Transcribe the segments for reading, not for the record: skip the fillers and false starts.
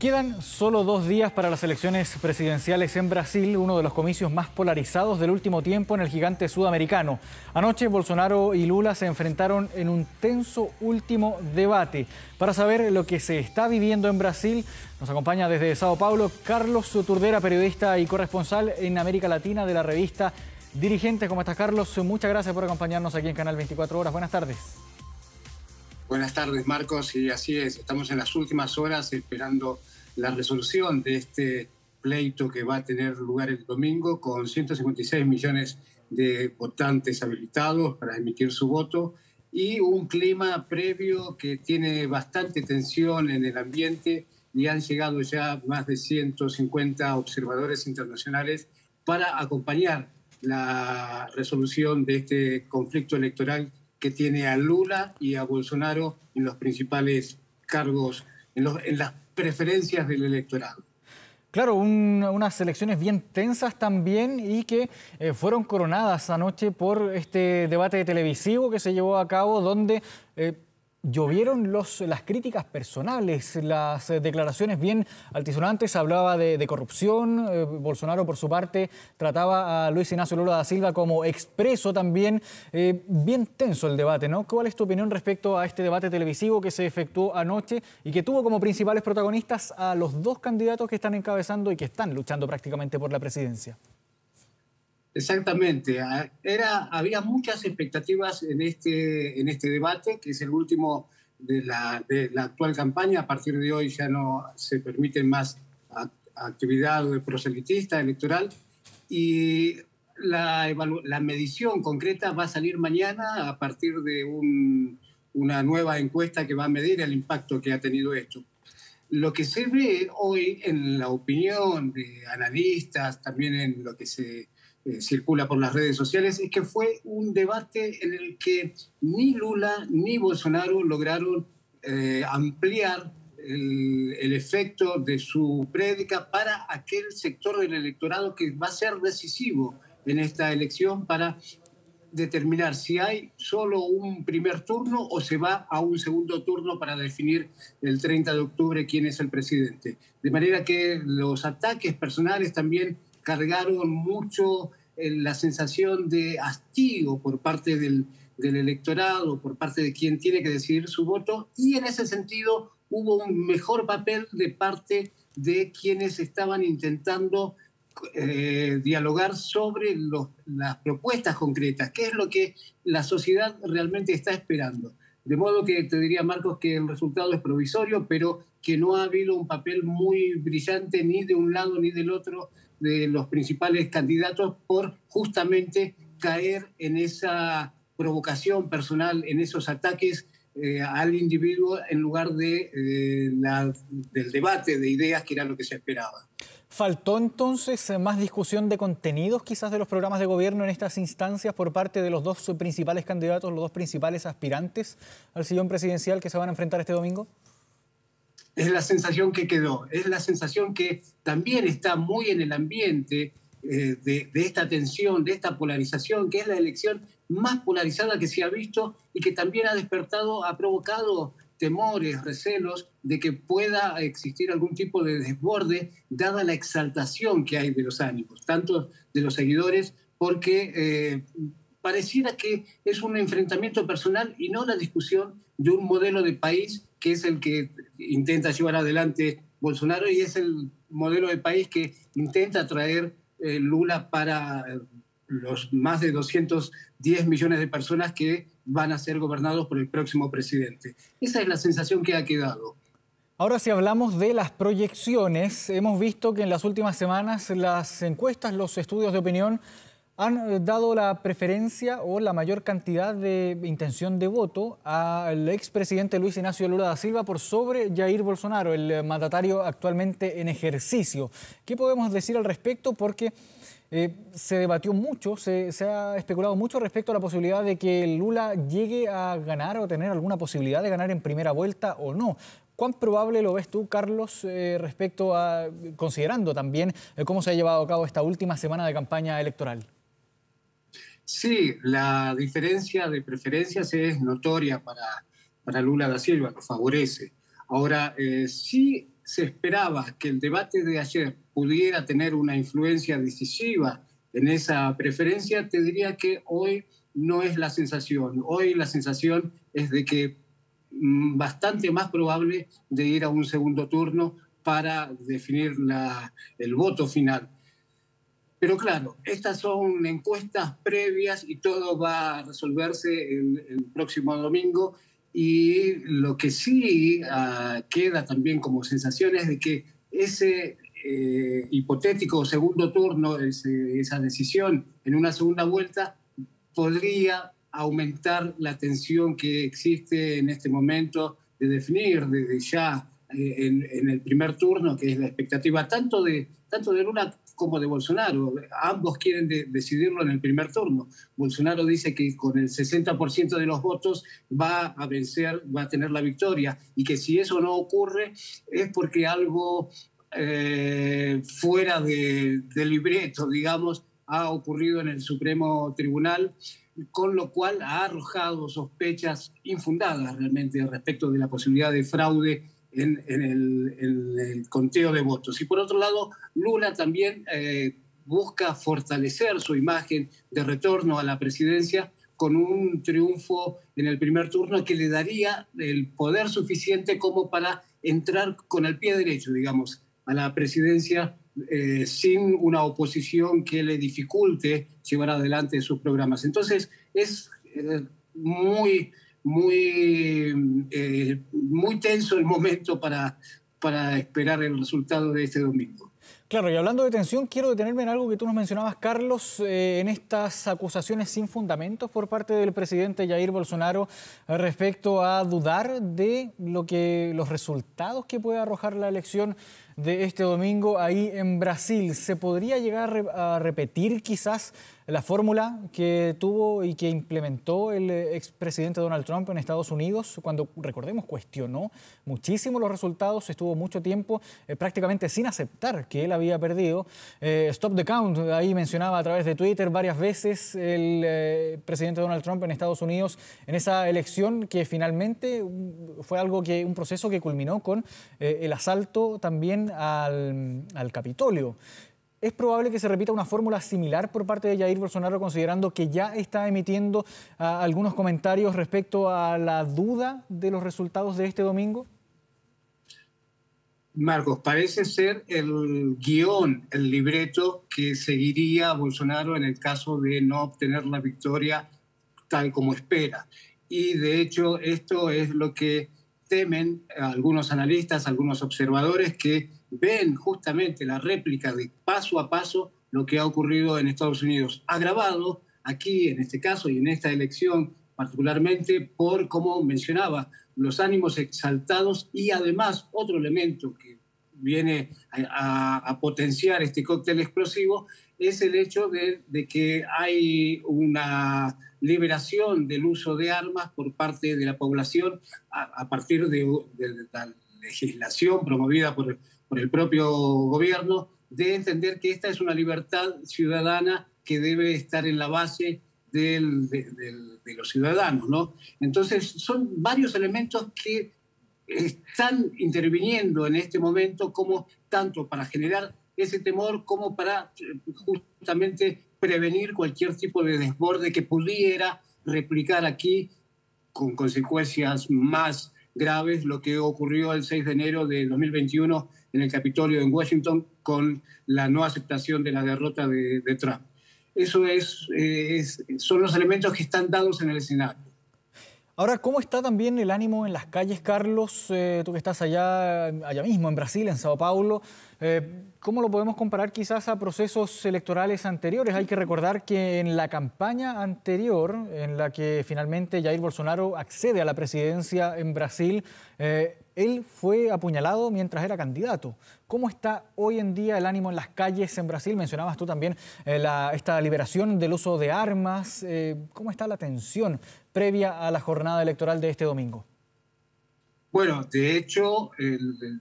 Quedan solo 2 días para las elecciones presidenciales en Brasil, uno de los comicios más polarizados del último tiempo en el gigante sudamericano. Anoche Bolsonaro y Lula se enfrentaron en un tenso último debate. Para saber lo que se está viviendo en Brasil, nos acompaña desde Sao Paulo Carlos Turdera, periodista y corresponsal en América Latina de la revista Dirigentes. ¿Cómo estás, Carlos? Muchas gracias por acompañarnos aquí en Canal 24 Horas. Buenas tardes. Buenas tardes, Marcos, y así es, estamos en las últimas horas esperando la resolución de este pleito que va a tener lugar el domingo con 156 millones de votantes habilitados para emitir su voto y un clima previo que tiene bastante tensión en el ambiente y han llegado ya más de 150 observadores internacionales para acompañar la resolución de este conflicto electoral que tiene a Lula y a Bolsonaro en los principales cargos, en las preferencias del electorado. Claro, unas elecciones bien tensas también y que fueron coronadas anoche por este debate televisivo que se llevó a cabo donde llovieron las críticas personales, las declaraciones bien altisonantes. Hablaba de corrupción. Bolsonaro, por su parte, trataba a Luis Inácio Lula da Silva como expreso también. Bien tenso el debate, ¿no? ¿Cuál es tu opinión respecto a este debate televisivo que se efectuó anoche y que tuvo como principales protagonistas a los dos candidatos que están encabezando y que están luchando prácticamente por la presidencia? Exactamente. Había muchas expectativas en este debate, que es el último de la actual campaña. A partir de hoy ya no se permite más actividad proselitista electoral y la medición concreta va a salir mañana a partir de una nueva encuesta que va a medir el impacto que ha tenido esto. Lo que se ve hoy en la opinión de analistas, también en lo que se circula por las redes sociales, es que fue un debate en el que ni Lula ni Bolsonaro lograron ampliar el efecto de su prédica para aquel sector del electorado que va a ser decisivo en esta elección para determinar si hay solo un primer turno o se va a un segundo turno para definir el 30 de octubre quién es el presidente. De manera que los ataques personales también cargaron mucho la sensación de hastío por parte del electorado, por parte de quien tiene que decidir su voto, y en ese sentido hubo un mejor papel de parte de quienes estaban intentando dialogar sobre las propuestas concretas, qué es lo que la sociedad realmente está esperando. De modo que te diría, Marcos, que el resultado es provisorio, pero que no ha habido un papel muy brillante ni de un lado ni del otro de los principales candidatos por justamente caer en esa provocación personal, en esos ataques al individuo en lugar del debate de ideas, que era lo que se esperaba. ¿Faltó entonces más discusión de contenidos quizás de los programas de gobierno en estas instancias por parte de los dos principales candidatos, los dos principales aspirantes al sillón presidencial que se van a enfrentar este domingo? Es la sensación que quedó, es la sensación que también está muy en el ambiente de esta tensión, de esta polarización, que es la elección más polarizada que se ha visto y que también ha provocado temores, recelos de que pueda existir algún tipo de desborde, dada la exaltación que hay de los ánimos, tanto de los seguidores, porque pareciera que es un enfrentamiento personal y no la discusión de un modelo de país que es el que intenta llevar adelante Bolsonaro y es el modelo de país que intenta traer Lula para los más de 210 millones de personas que van a ser gobernados por el próximo presidente. Esa es la sensación que ha quedado. Ahora, si hablamos de las proyecciones, hemos visto que en las últimas semanas las encuestas, los estudios de opinión han dado la preferencia o la mayor cantidad de intención de voto al expresidente Luis Inácio Lula da Silva por sobre Jair Bolsonaro, el mandatario actualmente en ejercicio. ¿Qué podemos decir al respecto? Porque se debatió mucho, se ha especulado mucho respecto a la posibilidad de que Lula llegue a ganar o tener alguna posibilidad de ganar en primera vuelta o no. ¿Cuán probable lo ves tú, Carlos, respecto a, considerando también cómo se ha llevado a cabo esta última semana de campaña electoral? Sí, la diferencia de preferencias es notoria para Lula da Silva, lo favorece. Ahora, sí se esperaba que el debate de ayer pudiera tener una influencia decisiva en esa preferencia, te diría que hoy no es la sensación. Hoy la sensación es de que bastante más probable de ir a un segundo turno para definir el voto final. Pero claro, estas son encuestas previas y todo va a resolverse el próximo domingo. Y lo que sí queda también como sensación es de que ese hipotético segundo turno, esa decisión en una segunda vuelta, podría aumentar la tensión que existe en este momento de definir desde ya en el primer turno, que es la expectativa tanto de Lula como de Bolsonaro. Ambos quieren decidirlo en el primer turno. Bolsonaro dice que con el 60% de los votos va a vencer, va a tener la victoria, y que si eso no ocurre es porque algo fuera del libreto, digamos, ha ocurrido en el Supremo Tribunal, con lo cual ha arrojado sospechas infundadas realmente respecto de la posibilidad de fraude en el conteo de votos. Y por otro lado, Lula también busca fortalecer su imagen de retorno a la presidencia con un triunfo en el primer turno que le daría el poder suficiente como para entrar con el pie derecho, digamos, a la presidencia sin una oposición que le dificulte llevar adelante sus programas. Entonces, es muy tenso el momento para esperar el resultado de este domingo. Claro, y hablando de tensión, quiero detenerme en algo que tú nos mencionabas, Carlos, en estas acusaciones sin fundamentos por parte del presidente Jair Bolsonaro respecto a dudar de los resultados que puede arrojar la elección de este domingo ahí en Brasil. ¿Se podría llegar a repetir quizás la fórmula que tuvo y que implementó el expresidente Donald Trump en Estados Unidos cuando, recordemos, cuestionó muchísimo los resultados, estuvo mucho tiempo prácticamente sin aceptar que él había perdido? Stop the count, ahí mencionaba a través de Twitter varias veces el presidente Donald Trump en Estados Unidos en esa elección que finalmente fue un proceso que culminó con el asalto también al Capitolio. ¿Es probable que se repita una fórmula similar por parte de Jair Bolsonaro, considerando que ya está emitiendo algunos comentarios respecto a la duda de los resultados de este domingo? Marcos, parece ser el guión, el libreto que seguiría Bolsonaro en el caso de no obtener la victoria tal como espera. Y de hecho esto es lo que temen algunos analistas, algunos observadores que ven justamente la réplica de paso a paso lo que ha ocurrido en Estados Unidos, agravado aquí en este caso y en esta elección particularmente por, como mencionaba, los ánimos exaltados y además otro elemento que viene a potenciar este cóctel explosivo es el hecho de que hay una liberación del uso de armas por parte de la población a partir de la legislación promovida por el propio gobierno, de entender que esta es una libertad ciudadana que debe estar en la base de los ciudadanos, ¿no? Entonces, son varios elementos que están interviniendo en este momento, como tanto para generar ese temor como para justamente prevenir cualquier tipo de desborde que pudiera replicar aquí con consecuencias más graves lo que ocurrió el 6 de enero de 2021 en el Capitolio en Washington con la no aceptación de la derrota de Trump. Eso son los elementos que están dados en el escenario. Ahora, ¿cómo está también el ánimo en las calles, Carlos? Tú que estás allá mismo, en Brasil, en Sao Paulo, ¿cómo lo podemos comparar quizás a procesos electorales anteriores? Hay que recordar que en la campaña anterior, en la que finalmente Jair Bolsonaro accede a la presidencia en Brasil, él fue apuñalado mientras era candidato. ¿Cómo está hoy en día el ánimo en las calles en Brasil? Mencionabas tú también esta liberación del uso de armas. ¿Cómo está la tensión previa a la jornada electoral de este domingo? Bueno, de hecho,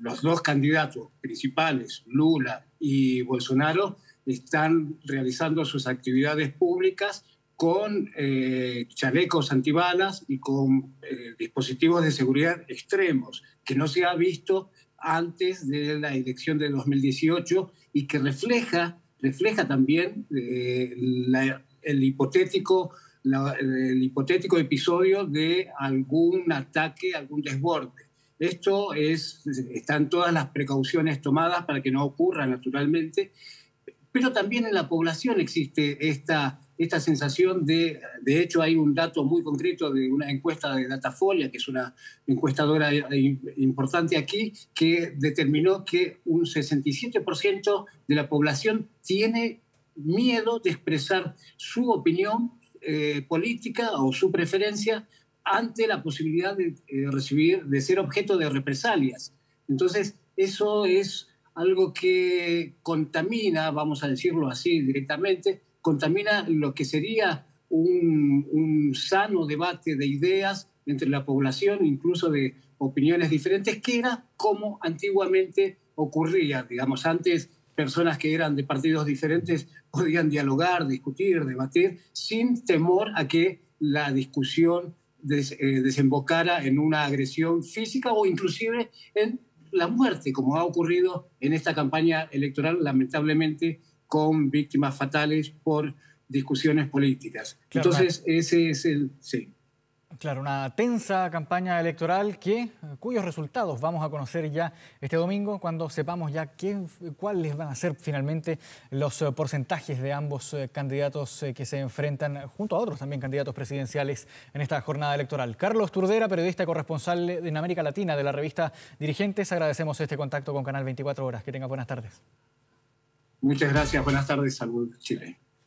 los dos candidatos principales, Lula y Bolsonaro, están realizando sus actividades públicas con chalecos antibalas y con dispositivos de seguridad extremos, que no se ha visto antes de la elección de 2018 y que refleja también el hipotético episodio de algún ataque, algún desborde. Están todas las precauciones tomadas para que no ocurra naturalmente, pero también en la población existe esta sensación de hecho hay un dato muy concreto de una encuesta de Datafolia, que es una encuestadora importante aquí, que determinó que un 67% de la población tiene miedo de expresar su opinión política o su preferencia ante la posibilidad de ser objeto de represalias. Entonces, eso es algo que contamina, vamos a decirlo así directamente, contamina lo que sería un sano debate de ideas entre la población, incluso de opiniones diferentes, que era como antiguamente ocurría. Digamos, antes personas que eran de partidos diferentes podían dialogar, discutir, debatir, sin temor a que la discusión desembocara en una agresión física o inclusive en la muerte, como ha ocurrido en esta campaña electoral, lamentablemente, con víctimas fatales por discusiones políticas. Claro, entonces, ese es el... Sí. Claro, una tensa campaña electoral cuyos resultados vamos a conocer ya este domingo cuando sepamos ya cuáles van a ser finalmente los porcentajes de ambos candidatos que se enfrentan junto a otros también candidatos presidenciales en esta jornada electoral. Carlos Turdera, periodista corresponsal en América Latina de la revista Dirigentes, agradecemos este contacto con Canal 24 Horas. Que tenga buenas tardes. Muchas gracias, buenas tardes, salud Chile.